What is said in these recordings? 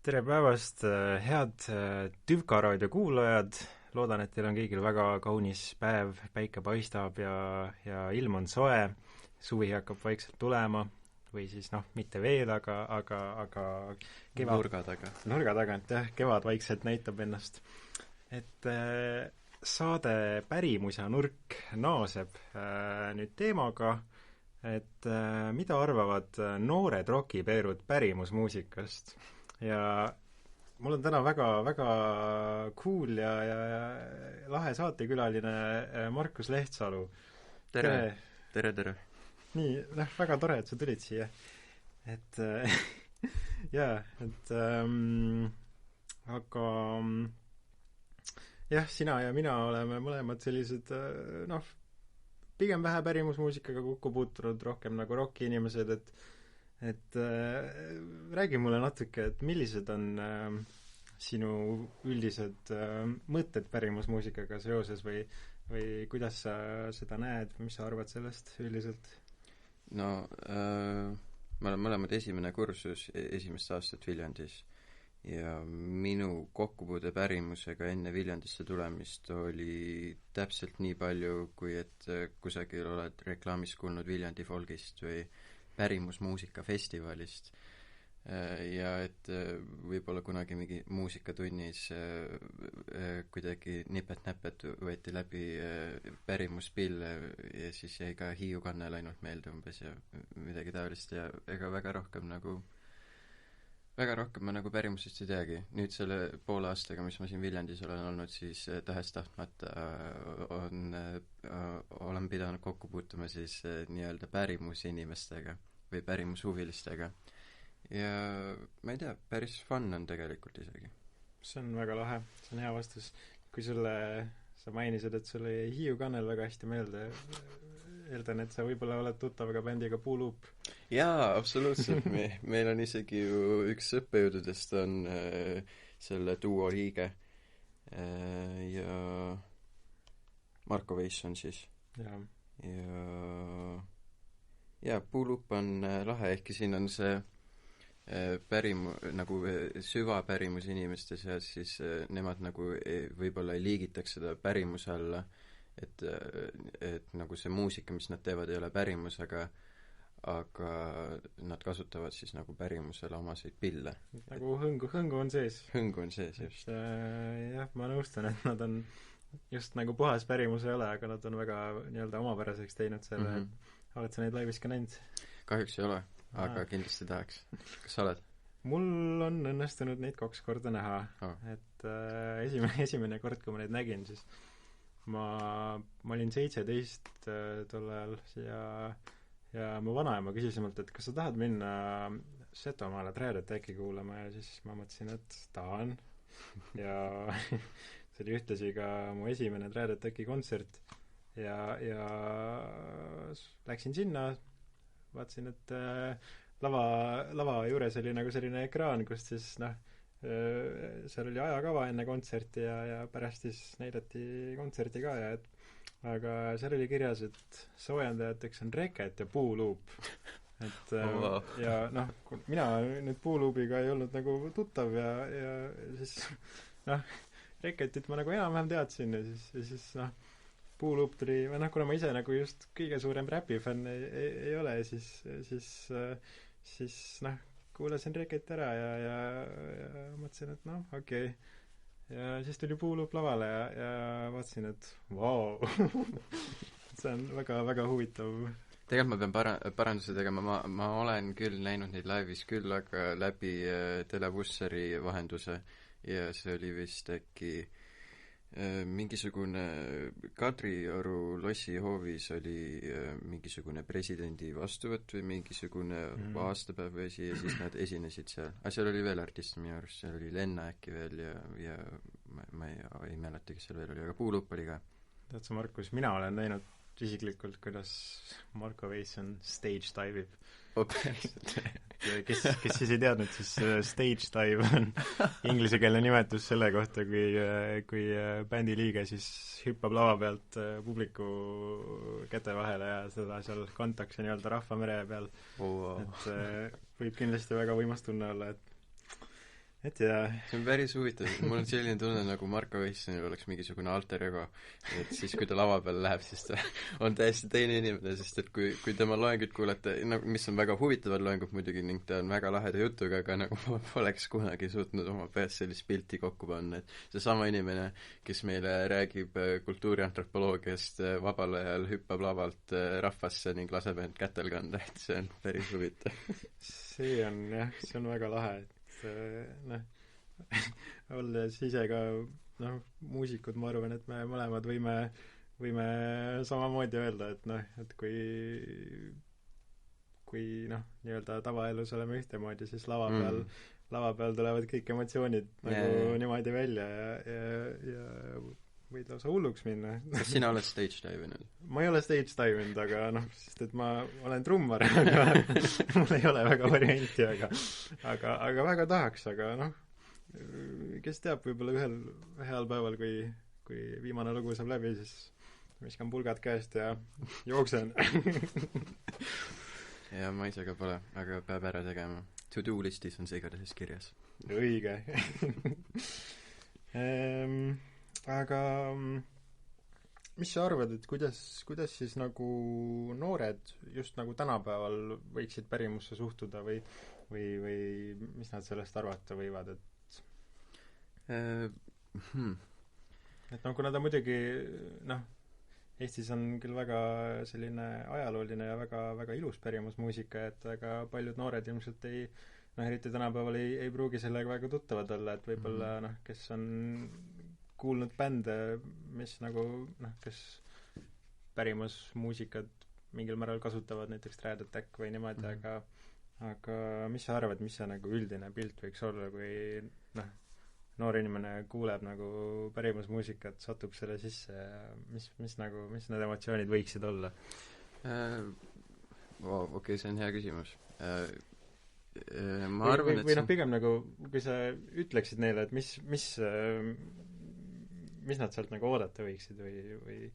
Tere päevast, head Tüvka raadio kuulajad, loodan, et teil on kõigil väga kaunis päev, päike paistab ja ilm on soe, suvi hakkab vaikselt tulema, või siis noh, mitte veel, aga nurga tagant jah, kevad vaikselt näitab ennast. Et saade Pärimusa nurk naaseb nüüd teemaga, et mida arvavad noored rokipeerud pärimusmuusikast. Ja mul on täna väga cool ja lahe saatekülaline Markus Lehtsalu. Tere. Nii, väga tore, et sa tulid siia. Et jaa, et aga jah, sina ja mina oleme mõlemad sellised pigem vähe pärimusmuusikaga kokku puutunud, rohkem nagu roki-inimesed, et räägi mulle natuke, et millised on sinu üldised mõtted pärimusmuusikaga seoses või kuidas sa seda näed, mis sa arvad sellest üldiselt? No me oleme mõlemad esimene kursus esimest aastat Viljandis ja minu kokkupuude pärimusega enne Viljandisse tulemist oli täpselt nii palju, kui et kusagil oled reklaamis kuulnud Viljandi folgist või pärimusmuusikafestivalist ja et võib-olla kunagi mingi muusikatunnis kuidagi nipet-näpet võeti läbi pärimuspille ja siis jäi ka Hiiu kannel ainult meelde umbes ja midagi taolist ja ega väga rohkem ma nagu pärimusest ei teagi. Nüüd selle poole aastaga, mis ma siin Viljandis olen olnud, siis tahes-tahtmata olen pidanud kokku puutuma siis nii-öelda pärimusinimestega või pärimushuvilistega. Ja ma ei tea, päris fun on tegelikult isegi. See on väga lahe, see on hea vastus. Kui sa mainisid, et sulle jäi Hiiu kannel väga hästi meelde, eeldan, et sa võib-olla oled tuttav ka bändiga Puuluup. Jaa, absoluutselt. Meil on isegi ju üks õppejõududest on selle duo liige ja Marko Veiss on siis. Ja Puuluup on lahe, ehkki siin on see nagu süvapärimus inimeste seas, siis nemad nagu võib-olla ei liigitaks seda pärimuse alla, et nagu see muusika, mis nad teevad, ei ole pärimus, aga nad kasutavad siis nagu pärimusele omaseid pille. Nagu hõngu on sees. Hõngu on sees, just. Jah, ma nõustan, et nad on just nagu puhas pärimus ei ole, aga nad on väga nii-öelda omapäraseks teinud selle, oled sa neid laivis ka näinud? Kahjuks ei ole, aga kindlasti tahaks. Kas sa oled? Mul on õnnestunud neid 2 korda näha. Et esimene kord, kui ma neid nägin, siis ma olin 17 tol ajal ja mu vanaema küsis mult, et kas sa tahad minna Setomaale Trad Attacki kuulama ja siis ma mõtlesin, et tahan ja see oli ühtlasi ka mu esimene Trad Attacki kontsert ja läksin sinna, vaatasin, et lava juures oli nagu selline ekraan, kus siis seal oli ajakava enne kontserti ja pärast siis näidati kontserti ka aga seal oli kirjas, et soojendajateks on Reket ja Puuluup. Et ja mina nüüd Puuluubiga ei olnud nagu tuttav ja siis Reketit ma nagu enam-vähem teadsin ja siis Puuluup tuli, või kuna ma ise nagu just kõige suurem räpifänn ei ole, siis kuulasin Reket ära ja mõtlesin, et okei. Ja siis tuli Puuluup lavale ja vaatasin, et vau, see on väga huvitav. Tegelikult ma pean paranduse tegema, ma olen küll näinud neid laivis küll, aga läbi Telebusseri vahenduse ja see oli vist äkki mingisugune Kadrioru lossihoovis oli mingisugune presidendi vastuvõtt või mingisugune aastapäev või ja siis nad esinesid seal. Aga seal oli veel artiste minu arust, seal oli Lenna äkki veel ja ma ei mäleta, kes seal veel oli, aga Puuluup oli ka. Tead sa, Markus, mina olen näinud isiklikult, kuidas Marko Veiss on stage dive'ib. Kes siis ei teadnud, siis stage dive on inglisekeelne nimetus selle kohta, kui bändi liige siis hüppab lava pealt publiku käte vahele ja seda seal kantakse nii-öelda rahvamere peal. Et võib kindlasti väga võimas tunne olla, et jaa. see on päris huvitav, mul on selline tunne, nagu Marko Võissonil oleks mingisugune alter ego. Et siis, kui ta lava peal läheb, siis ta on täiesti teine inimene, sest et kui tema loengut kuulete, no mis on väga huvitavad loengud muidugi ning ta on väga laheda jutuga, aga nagu ma poleks kunagi suutnud oma peas sellist pilti kokku panna, et seesama inimene, kes meile räägib kultuuriantropoloogiast, vabal ajal hüppab lavalt rahvasse ning laseb end kätel kanda, et see on päris huvitav. see on jah, see on väga lahe, et noh, olles ise ka noh, muusikud, ma arvan, et me mõlemad võime samamoodi öelda, et noh, et kui noh, nii-öelda tavaelus oleme ühtemoodi, siis lava peal tulevad kõik emotsioonid nagu niimoodi välja ja võid lausa hulluks minna. Kas sina oled stage dive inud? Ma ei ole stage dive inud, aga noh, sest et ma olen trummar, aga mul ei ole väga varianti, aga väga tahaks, aga noh, kes teab, võib-olla ühel heal päeval, kui viimane lugu saab läbi, siis viskan pulgad käest ja jooksen. ja ma ise ka pole, aga peab ära tegema. To-do listis on see igatahes kirjas. Õige. Aga mis sa arvad, et kuidas siis nagu noored just nagu tänapäeval võiksid pärimusse suhtuda või mis nad sellest arvata võivad, et no kuna ta muidugi noh, Eestis on küll väga selline ajalooline ja väga, väga ilus pärimusmuusika, et väga paljud noored ilmselt eriti tänapäeval ei pruugi sellega väga tuttavad olla, et võib-olla noh, kes on kuulnud bände, mis nagu noh, kes pärimusmuusikat mingil määral kasutavad, näiteks Trad Attack või niimoodi, aga mis sa arvad, mis see nagu üldine pilt võiks olla, kui noh, noor inimene kuuleb nagu pärimusmuusikat, satub selle sisse ja mis need emotsioonid võiksid olla? Okei, see on hea küsimus. Ma arvan, et või noh, pigem nagu, kui sa ütleksid neile, et mis nad sealt nagu oodata võiksid või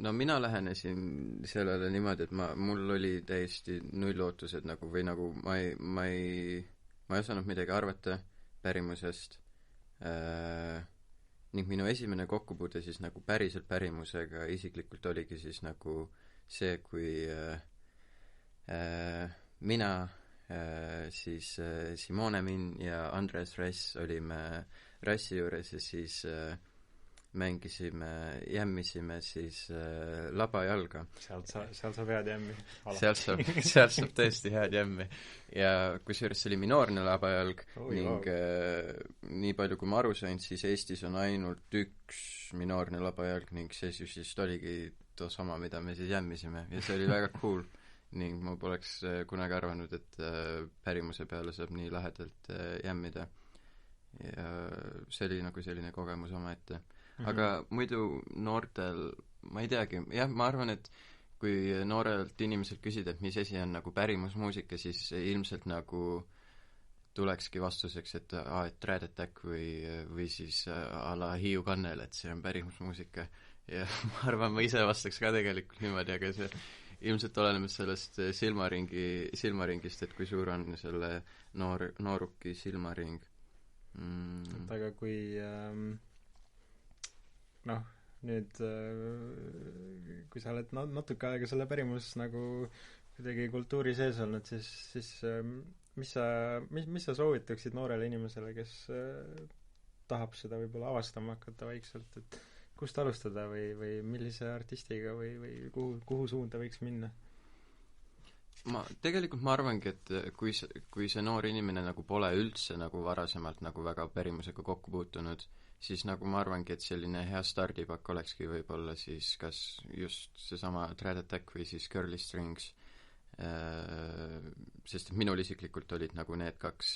no mina lähenesin sellele niimoodi, et mul oli täiesti nullootused nagu või nagu ma ei osanud midagi arvata pärimusest ning minu esimene kokkupuude siis nagu päriselt pärimusega isiklikult oligi siis nagu see, kui mina siis Simone Min ja Andres Rass olime Rassi juures ja siis jämmisime siis labajalga. Seal saab head jämmi. Sealt saab tõesti head jämmi. Ja kusjuures see oli minoorne labajalg ning nii palju kui ma aru sain, siis Eestis on ainult üks minoorne labajalg ning see siis oligi too sama, mida me siis jämmisime ja see oli väga cool ning ma poleks kunagi arvanud, et pärimuse peale saab nii lahedalt jämmida. Ja see oli nagu selline kogemus omaette. Aga muidu noortel, ma ei teagi, jah, ma arvan, et kui noorelt inimeselt küsida, et mis asi on nagu pärimusmuusika, siis ilmselt nagu tulekski vastuseks, et Trad Attack või siis a la Hiiu Kannel, et see on pärimusmuusika. Ja ma arvan, ma ise vastaks ka tegelikult niimoodi, aga see ilmselt olenemist sellest silmaringist, et kui suur on selle nooruki silmaring. Et aga kui noh, nüüd kui sa oled natuke aega selle pärimus nagu kuidagi kultuuri sees olnud, siis mis sa soovitaksid noorele inimesele, kes tahab seda võib-olla avastama hakata vaikselt, et kust alustada või millise artistiga või kuhu suunda võiks minna? Tegelikult ma arvangi, et kui see noor inimene nagu pole üldse nagu varasemalt nagu väga pärimusega kokku puutunud, siis nagu ma arvangi, et selline hea stardipakk olekski võib-olla siis kas just seesama Trad Attack või siis Girly Strings, sest minul isiklikult olid nagu need kaks,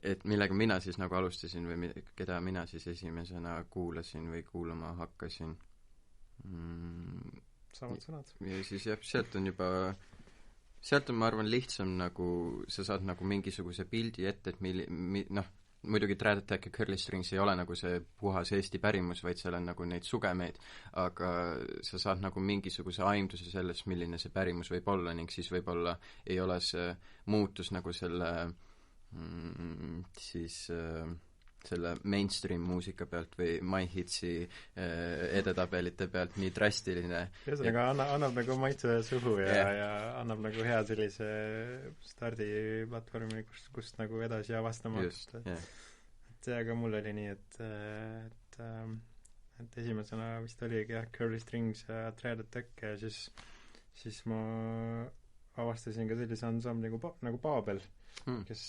et millega mina siis nagu alustasin või keda mina siis esimesena kuulasin või kuulama hakkasin. Samad sõnad. Ja siis jah, sealt on ma arvan lihtsam nagu, sa saad nagu mingisuguse pildi ette, et noh, muidugi Trad Attack ja Curly Strings ei ole nagu see puhas Eesti pärimus, vaid seal on nagu neid sugemeid, aga sa saad nagu mingisuguse aimduse sellest, milline see pärimus võib olla, ning siis võib-olla ei ole see muutus nagu selle mainstream muusika pealt või My Hitsi edetabelite pealt nii drastiline. ühesõnaga annab nagu maitse suhu ja annab nagu hea sellise stardiplatvormi, kust nagu edasi avastama. Et see aga mul oli nii, et esimesena vist oligi Curly Strings ja Trad Attack ja siis ma avastasin ka sellise ansambli nagu Paabel, kes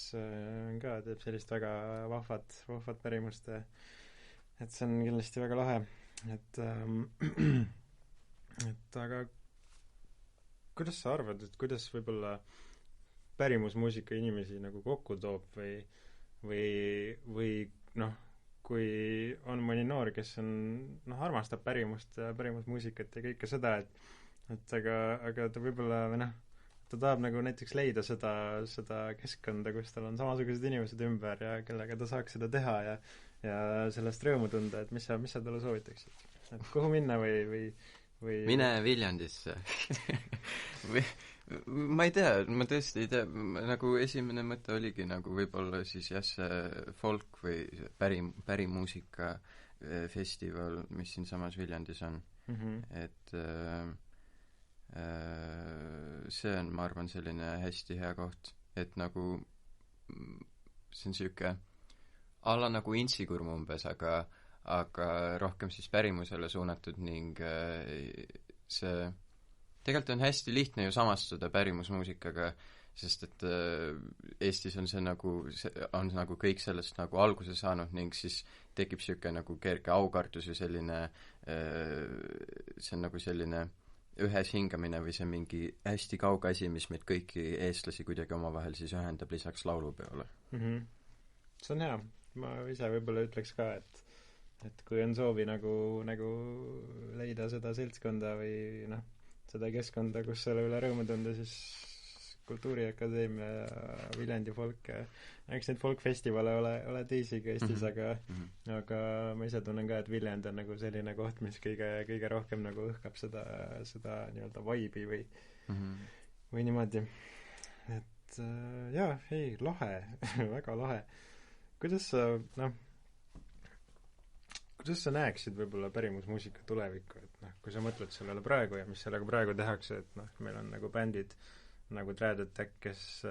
ka teeb sellist väga vahvat pärimust, et see on kindlasti väga lahe, et aga kuidas sa arvad, et kuidas võib-olla pärimusmuusika inimesi nagu kokku toob või noh, kui on mõni noor, kes armastab pärimust ja pärimusmuusikat ja kõike seda, et aga ta võib-olla või ta tahab nagu näiteks leida seda keskkonda, kus tal on samasugused inimesed ümber ja kellega ta saaks seda teha ja sellest rõõmu tunda, et mis sa talle soovitaksid? Et kuhu minna või mine Viljandisse ma ei tea, ma tõesti ei tea, nagu esimene mõte oligi nagu võib-olla siis jah, see folk või pärimuusika festival, mis siinsamas Viljandis on. Et see on, ma arvan, selline hästi hea koht, et nagu see on siuke alla nagu Intsikurm umbes, aga rohkem siis pärimusele suunatud ning see tegelikult on hästi lihtne ju samastuda pärimusmuusikaga, sest et Eestis on see on nagu kõik sellest nagu alguse saanud ning siis tekib siuke nagu kerge aukartus ja selline see on nagu selline ühes hingamine või see mingi hästi kauge asi, mis meid kõiki eestlasi kuidagi omavahel siis ühendab lisaks laulupeole. See on hea. Ma ise võib-olla ütleks ka, et kui on soovi nagu leida seda seltskonda või seda keskkonda, kus selle üle rõõmu tunda, siis Kultuuriakadeemia ja Viljandi folk, eks neid folkfestivale ole teisigi Eestis, aga ma ise tunnen ka, et Viljand on nagu selline koht, mis kõige rohkem nagu õhkab seda nii-öelda vibe'i või niimoodi. Et lahe väga lahe. Kuidas sa näeksid võib-olla pärimusmuusika tulevikku, et kui sa mõtled sellele praegu ja mis sellega praegu tehakse, et meil on nagu bändid nagu Trad Attack, kes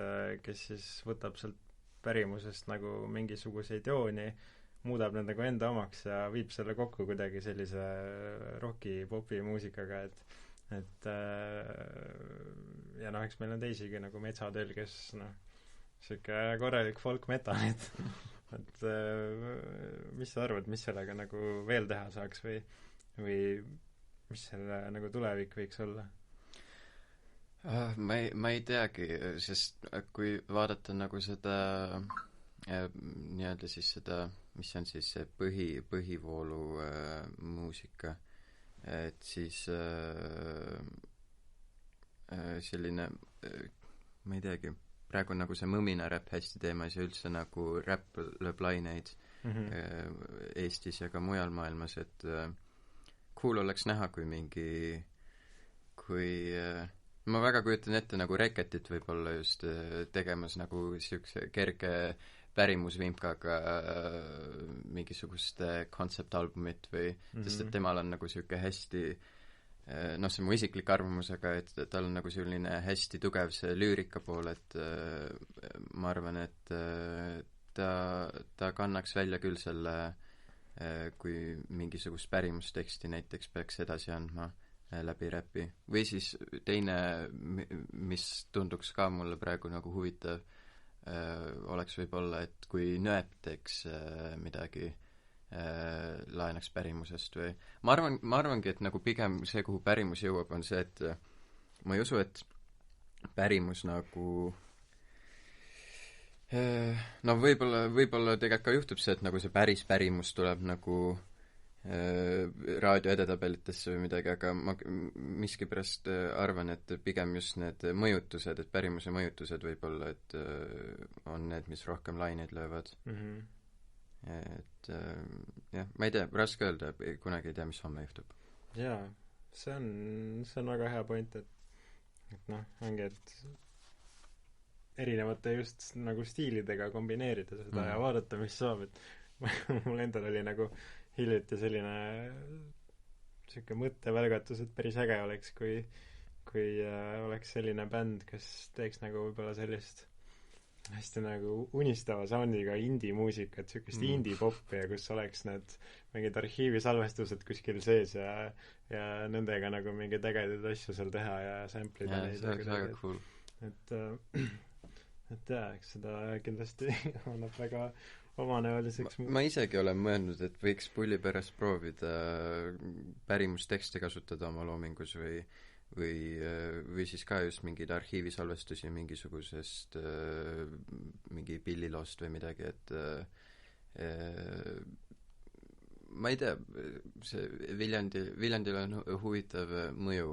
siis võtab sealt pärimusest nagu mingisuguseid jooni, muudab need nagu enda omaks ja viib selle kokku kuidagi sellise roki-popi muusikaga, et ja eks meil on teisigi nagu Metsatööl, kes siuke korralik folk-metal, et mis sa arvad, mis sellega nagu veel teha saaks või mis selle nagu tulevik võiks olla? Ma ei teagi, sest kui vaadata nagu seda nii-öelda siis seda, mis on siis see põhivoolu muusika, et siis selline ma ei teagi, praegu nagu see mõmina räpp hästi teemas ja üldse nagu räpp lööb laineid Eestis ja ka mujal maailmas, et cool oleks näha, kui ma väga kujutan ette nagu Reketit võib-olla just tegemas nagu siukse kerge pärimusvimkaga mingisugust kontseptalbumit või sest et temal on nagu siuke hästi see on mu isiklik arvamus, aga et tal on nagu selline hästi tugev see lüürika pool, et ma arvan, et ta kannaks välja küll selle, kui mingisugust pärimusteksti näiteks peaks edasi andma läbi räpi. Või siis teine, mis tunduks ka mulle praegu nagu huvitav, oleks võib-olla, et kui Nõep teeks midagi, laenaks pärimusest või ma arvangi, et nagu pigem see, kuhu pärimus jõuab, on see, et ma ei usu, et pärimus nagu võib-olla tegelikult ka juhtub see, et nagu see pärimus tuleb nagu raadio edetabelitesse või midagi, aga ma miskipärast arvan, et pigem just need mõjutused, et pärimuse mõjutused võib-olla, et on need, mis rohkem laineid löövad. et jah, ma ei tea, raske öelda, kunagi ei tea, mis homme juhtub. jaa, see on väga hea point, et noh, ongi, et erinevate just nagu stiilidega kombineerida seda ja vaadata, mis saab, et mul endal oli nagu hiljuti selline siuke mõttevälgatus, et päris äge oleks, kui oleks selline bänd, kes teeks nagu võib-olla sellist hästi nagu unistava soundiga indie-muusikat, siukest indie-poppi ja kus oleks need mingid arhiivisalvestused kuskil sees ja nendega nagu mingeid ägedaid asju seal teha ja samplida neid. See oleks väga cool. Et jaa, eks seda kindlasti annab väga omanäoliseks ma isegi olen mõelnud, et võiks pulli pärast proovida pärimustekste kasutada oma loomingus või siis ka just mingeid arhiivisalvestusi mingisugusest mingi pilliloost või midagi, et ma ei tea, see Viljandil on huvitav mõju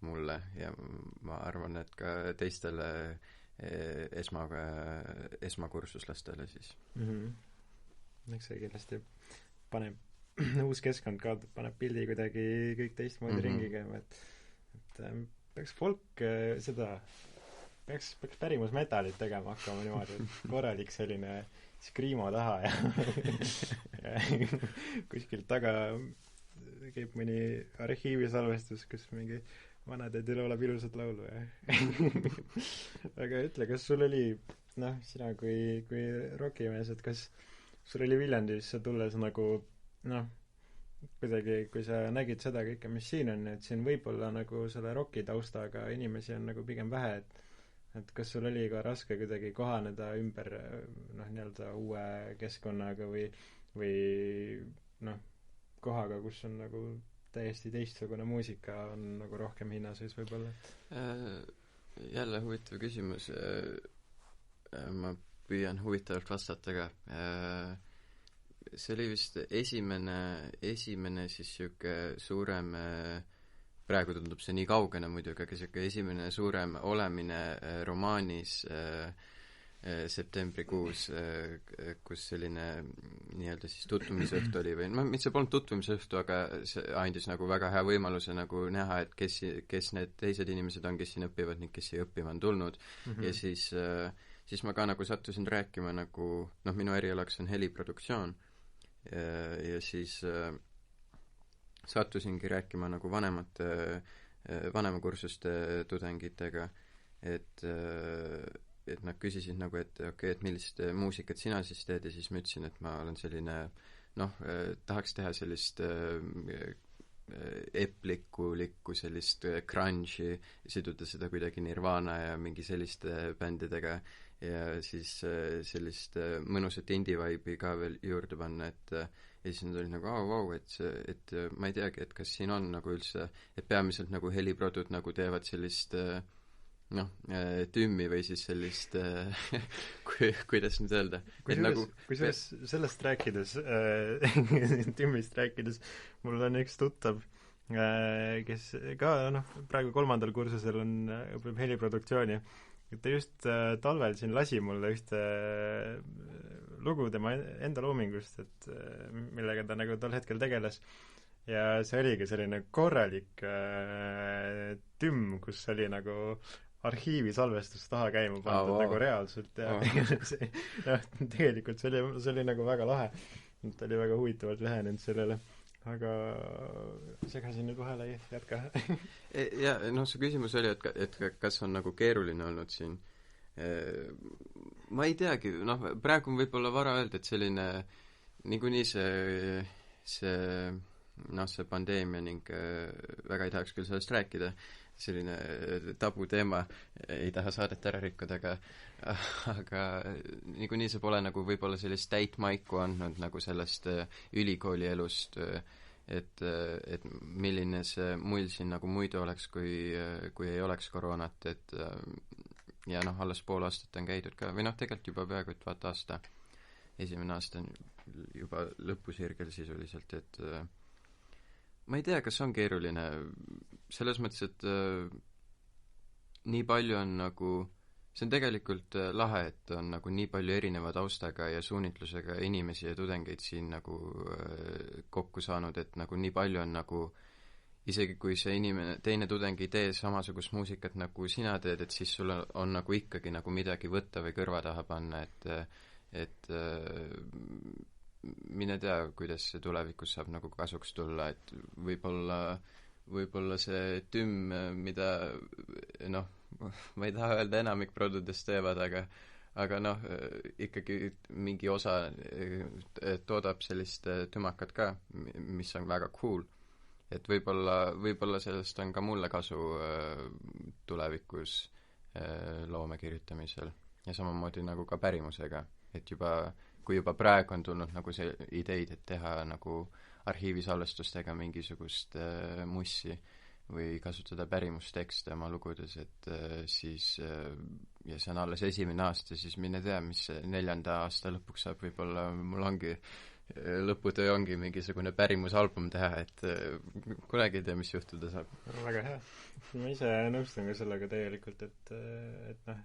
mulle ja ma arvan, et ka teistele esmakursuslastele siis. Eks see kindlasti paneb uus keskkond ka, paneb pildi kuidagi kõik teistmoodi ringi käima, et peaks folk peaks pärimusmetalit tegema hakkama niimoodi, et korralik selline skriimo taha ja kuskilt taga käib mõni arhiivisalvestus, kus mingi vanadad ja laulab ilusat laulu ja aga ütle, kas sul oli, noh, sina kui rokimees, et kas sul oli Viljandisse tulles nagu noh, kuidagi, kui sa nägid seda kõike, mis siin on, et siin võib-olla nagu selle roki taustaga inimesi on nagu pigem vähe, et kas sul oli ka raske kuidagi kohaneda ümber noh, nii-öelda uue keskkonnaga või noh, kohaga, kus on nagu täiesti teistsugune muusika on nagu rohkem hinnaseis võib-olla? Jälle huvitav küsimus. Ma püüan huvitavalt vastata ka. See oli vist esimene siis siuke suurem, praegu tundub see nii kaugene muidugi, aga siuke esimene suurem olemine romaanis septembrikuus, kus selline nii-öelda siis tutvumisõhtu oli või noh, mitte see polnud tutvumisõhtu, aga see andis nagu väga hea võimaluse nagu näha, et kes need teised inimesed on, kes siin õpivad ning kes siia õppima on tulnud. Ja siis ma ka nagu sattusin rääkima nagu, noh, minu erialaks on heliproduktsioon ja siis sattusingi rääkima nagu vanemakursuste tudengitega, et nad küsisid nagu, et okei, et millist muusikat sina siis teed ja siis ma ütlesin, et ma olen selline noh, tahaks teha sellist eplikulikku sellist grunge'i, siduda seda kuidagi Nirvana ja mingi selliste bändidega ja siis sellist mõnusat indie-vibe'i ka veel juurde panna, et ja siis nad olid nagu vau, et ma ei teagi, et kas siin on nagu üldse, et peamiselt nagu heliprodud nagu teevad sellist noh, tümmi või siis sellist kuidas nüüd öelda, kusjuures sellest rääkides tümmist rääkides, mul on üks tuttav, kes ka noh, praegu 3. kursusel õpib heliproduktsiooni, et ta just talvel siin lasi mulle ühte lugu tema enda loomingust, et millega ta nagu tol hetkel tegeles ja see oligi selline korralik tümm, kus oli nagu arhiivisalvestus taha käima pandud nagu reaalselt ja see, jah, tegelikult see oli nagu väga lahe, ta oli väga huvitavalt lähenenud sellele, aga segasin nüüd vahele, jätka. Ja noh, see küsimus oli, et kas on nagu keeruline olnud siin. Ma ei teagi, noh, praegu on võib-olla vara öelda, et selline niikuinii see pandeemia ning väga ei tahaks küll sellest rääkida, selline tabuteema, ei taha saadet ära rikkuda, aga niikuinii see pole nagu võib-olla sellist täit maiku andnud nagu sellest ülikooli elust, et milline see mull siin nagu muidu oleks, kui ei oleks koroonat, et ja noh, alles pool aastat on käidud ka, või noh, tegelikult juba peaaegu et vaata aasta, esimene aasta on juba lõpusirgel sisuliselt, et ma ei tea, kas on keeruline selles mõttes, et nii palju on nagu see on tegelikult lahe, et on nagu nii palju erineva taustaga ja suunitlusega inimesi ja tudengeid siin nagu kokku saanud, et nagu nii palju on nagu isegi kui see inimene, teine tudeng ei tee samasugust muusikat nagu sina teed, et siis sul on nagu ikkagi nagu midagi võtta või kõrva taha panna, et mine tea, kuidas see tulevikus saab nagu kasuks tulla, et võib-olla see tümm, mida noh, ma ei taha öelda, enamik produdest teevad, aga noh, ikkagi mingi osa toodab sellist tümakat ka, mis on väga cool. Et võib-olla sellest on ka mulle kasu tulevikus loome kirjutamisel ja samamoodi nagu ka pärimusega, et kui juba praegu on tulnud nagu see ideid, et teha nagu arhiivisalvestustega mingisugust mussi või kasutada pärimustekste oma lugudes, et siis ja see on alles esimene aasta, siis mine tea, mis 4. aasta lõpuks saab, võib-olla mul ongi lõputöö ongi mingisugune pärimusalbum teha, et kunagi ei tea, mis juhtuda saab. Väga hea. Ma ise nõustun ka sellega täielikult, et noh,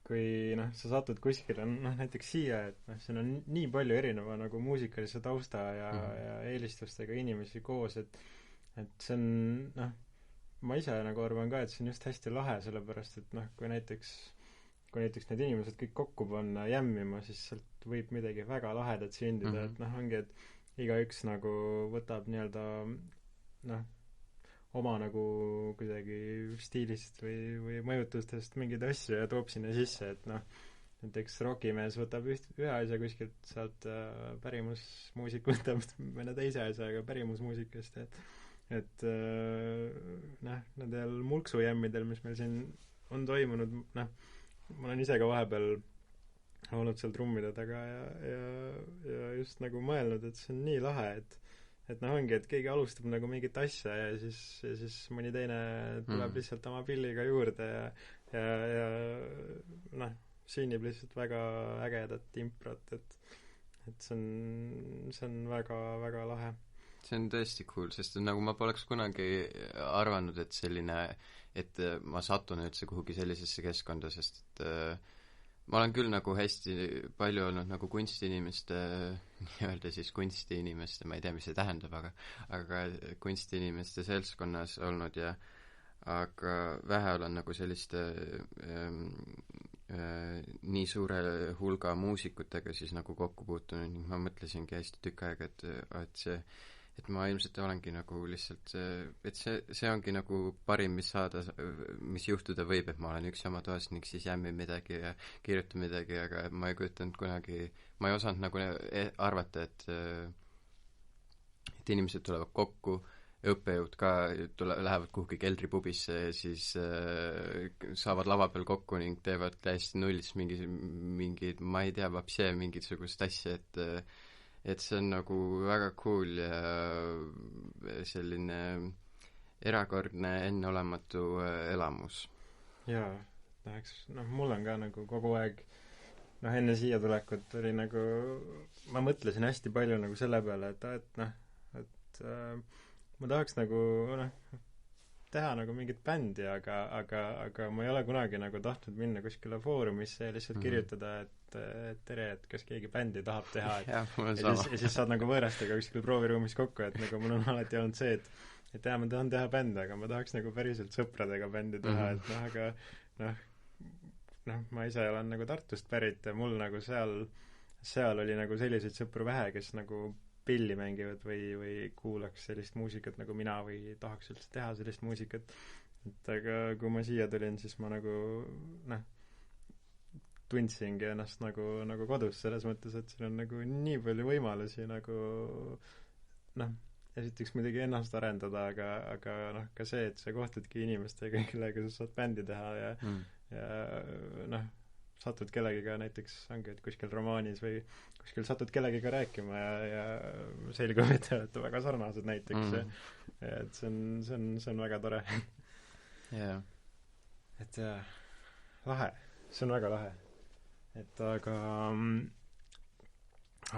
kui noh, sa satud kuskile, noh näiteks siia, et noh, siin on nii palju erineva nagu muusikalise tausta ja eelistustega inimesi koos, et see on, noh, ma ise nagu arvan ka, et see on just hästi lahe, sellepärast et noh, kui näiteks need inimesed kõik kokku panna jämmima, siis sealt võib midagi väga lahedat sündida, et noh, ongi, et igaüks nagu võtab nii-öelda noh, oma nagu kuidagi stiilist või mõjutustest mingeid asju ja toob sinna sisse, et noh, näiteks rokimees võtab ühe asja kuskilt, sealt pärimusmuusik võtab mõne teise asjaga pärimusmuusikast, et noh, nendel mulksujämmidel, mis meil siin on toimunud, noh, ma olen ise ka vahepeal olnud seal trummide taga ja just nagu mõelnud, et see on nii lahe, et noh, ongi, et keegi alustab nagu mingit asja ja siis mõni teine tuleb lihtsalt oma pilliga juurde ja noh, sünnib lihtsalt väga ägedat improt, et see on väga, väga lahe. See on tõesti cool, sest nagu ma poleks kunagi arvanud, et ma satun üldse kuhugi sellisesse keskkonda, sest et ma olen küll nagu hästi palju olnud nagu kunstiinimeste, nii-öelda siis kunstiinimeste, ma ei tea, mis see tähendab, aga kunstiinimeste seltskonnas olnud aga vähe olen nagu selliste nii suure hulga muusikutega siis nagu kokku puutunud ning ma mõtlesingi hästi tükk aega, et ma ilmselt olengi nagu lihtsalt, et see ongi nagu parim, mis juhtuda võib, et ma olen üksi oma toas ning siis jämmin midagi ja kirjutan midagi, aga ma ei kujutanud kunagi, ma ei osanud nagu arvata, et inimesed tulevad kokku, õppejõud ka lähevad kuhugi keldripubisse ja siis saavad lava peal kokku ning teevad täiesti nullist mingi ma ei tea, mingisugust asja, et see on nagu väga cool ja selline erakordne, enneolematu elamus. Jaa, eks mul on ka nagu kogu aeg enne siia tulekut oli nagu, ma mõtlesin hästi palju nagu selle peale, et ma tahaks nagu teha nagu mingit bändi, aga ma ei ole kunagi nagu tahtnud minna kuskile foorumisse ja lihtsalt kirjutada, et tere, et kas keegi bändi tahab teha, ja siis saad nagu võõrastega kuskil prooviruumis kokku, et nagu mul on alati olnud see, et jah, ma tahan teha bändi, aga ma tahaks nagu päriselt sõpradega bändi teha, et aga ma ise olen nagu Tartust pärit ja mul nagu seal oli nagu selliseid sõpru vähe, kes nagu pilli mängivad või kuulaks sellist muusikat nagu mina või tahaks üldse teha sellist muusikat. Et aga kui ma siia tulin, siis ma nagu tundsingi ennast nagu kodus selles mõttes, et siin on nagu nii palju võimalusi nagu esiteks muidugi ennast arendada, aga ka see, et sa kohtadki inimestega, kellega sa saad bändi teha ja satud kellegiga näiteks, ongi, et kuskil romaanis või kuskil satud kellegiga rääkima ja selgub, et te olete väga sarnased näiteks ja et see on väga tore. Yeah. Et lahe, see on väga lahe. Et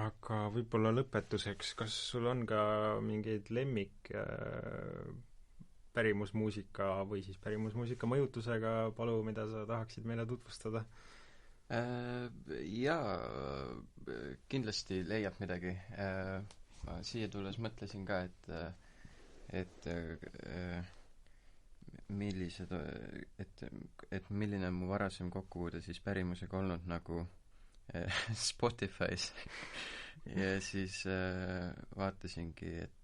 aga võib-olla lõpetuseks, kas sul on ka mingeid pärimusmuusika või siis pärimusmuusika mõjutusega, palu, mida sa tahaksid meile tutvustada? Jaa, kindlasti leiab midagi. Ma siia tulles mõtlesin ka, et millised, et milline on mu varasem kokkupuude siis pärimusega olnud nagu Spotify's ja siis vaatasingi, et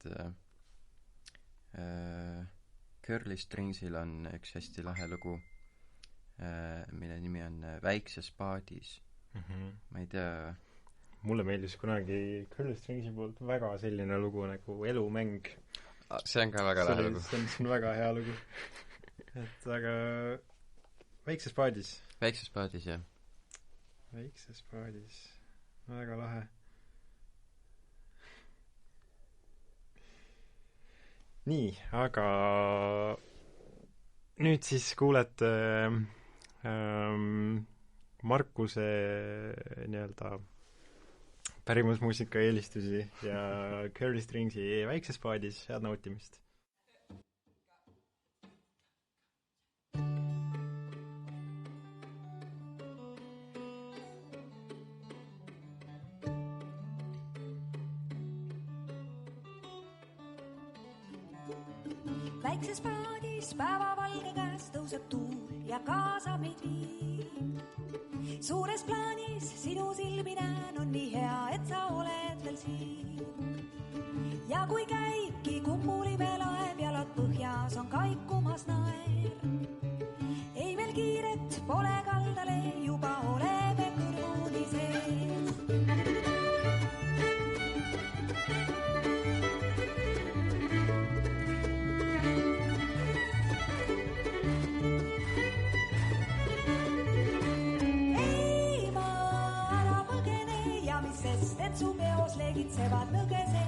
Curly Stringsil on üks hästi lahe lugu, mille nimi on Väikses paadis. Ma ei tea. Mulle meeldis kunagi Curly Stringsi poolt väga selline lugu nagu Elumäng. See on ka väga lahe lugu. See on väga hea lugu. Et aga Väikses paadis. Väikses paadis, jah. Väikses paadis. Väga lahe. Nii, aga nüüd siis kuulete Markuse nii-öelda pärimusmuusika eelistusi ja Curly Stringsi Väikses paadis, head nautimist! Väikses paadis päevavalge käes tõuseb tuul ja kaasa meid viib. Suures plaanis sinu silmi näen, on nii hea, et sa oled veel siin. Ja kui käibki kummulime laev, jalad põhjas on kaikumas naer. Ei meil kiiret, pole kaldale, juba oleme kõrvuni sees. Sest et su peos legitsevad nõgese,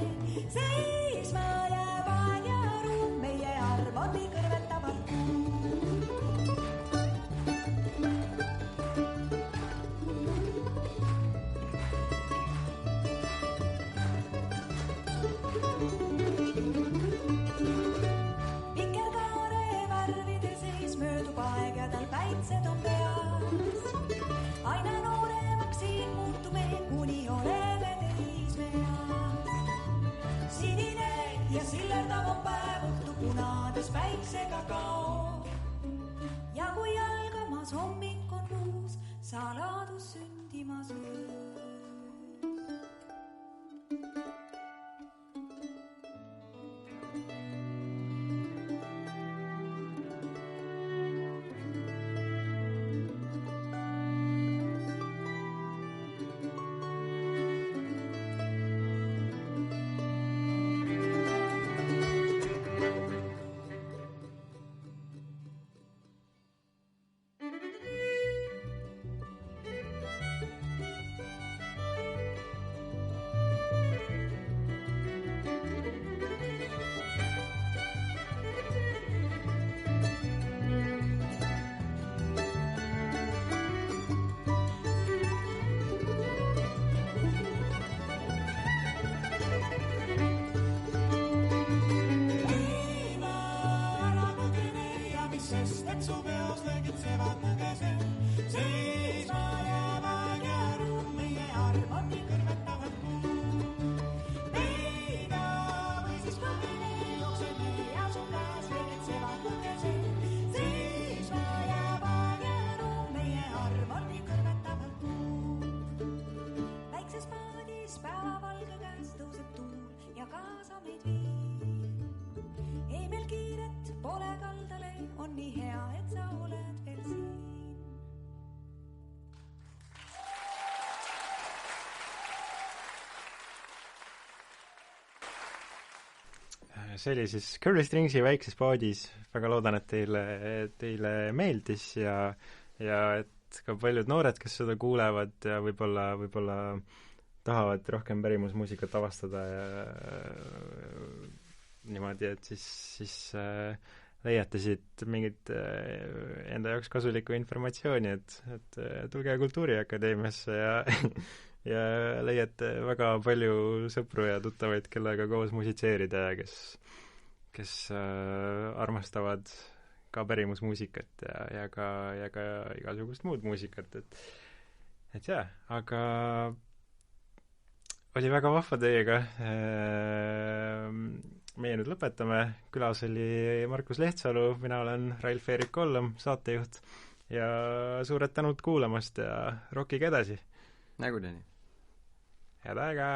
seisma jääb aeg ja ruum, meie arv on nii kõrvetavalt Vikerkaare värvide seis möödub aeg ja tal päitsed on peas. Aina nooremaks siin muutume, kuni oleme teismeas. Sinine ja sillerdav on päev, õhtu punades päiksega kaob. Ja kui algamas hommik on uus, saladus sündimas õõs. See oli siis Curly Stringsi Väikses paadis, väga loodan, et teile meeldis ja et ka paljud noored, kes seda kuulevad ja võib-olla tahavad rohkem pärimusmuusikat avastada ja niimoodi, et siis leiate siit mingit enda jaoks kasulikku informatsiooni, et tulge Kultuuriakadeemiasse ja leiate väga palju sõpru ja tuttavaid, kellega koos musitseerida ja kes armastavad ka pärimusmuusikat ja ka igasugust muud muusikat, et jah, aga oli väga vahva teiega. Meie nüüd lõpetame. Külas oli Markus Lehtsalu, mina olen Rail-Erik Kollom, saatejuht, ja suured tänud kuulamast ja rockige edasi! Nägudeni! Head aega!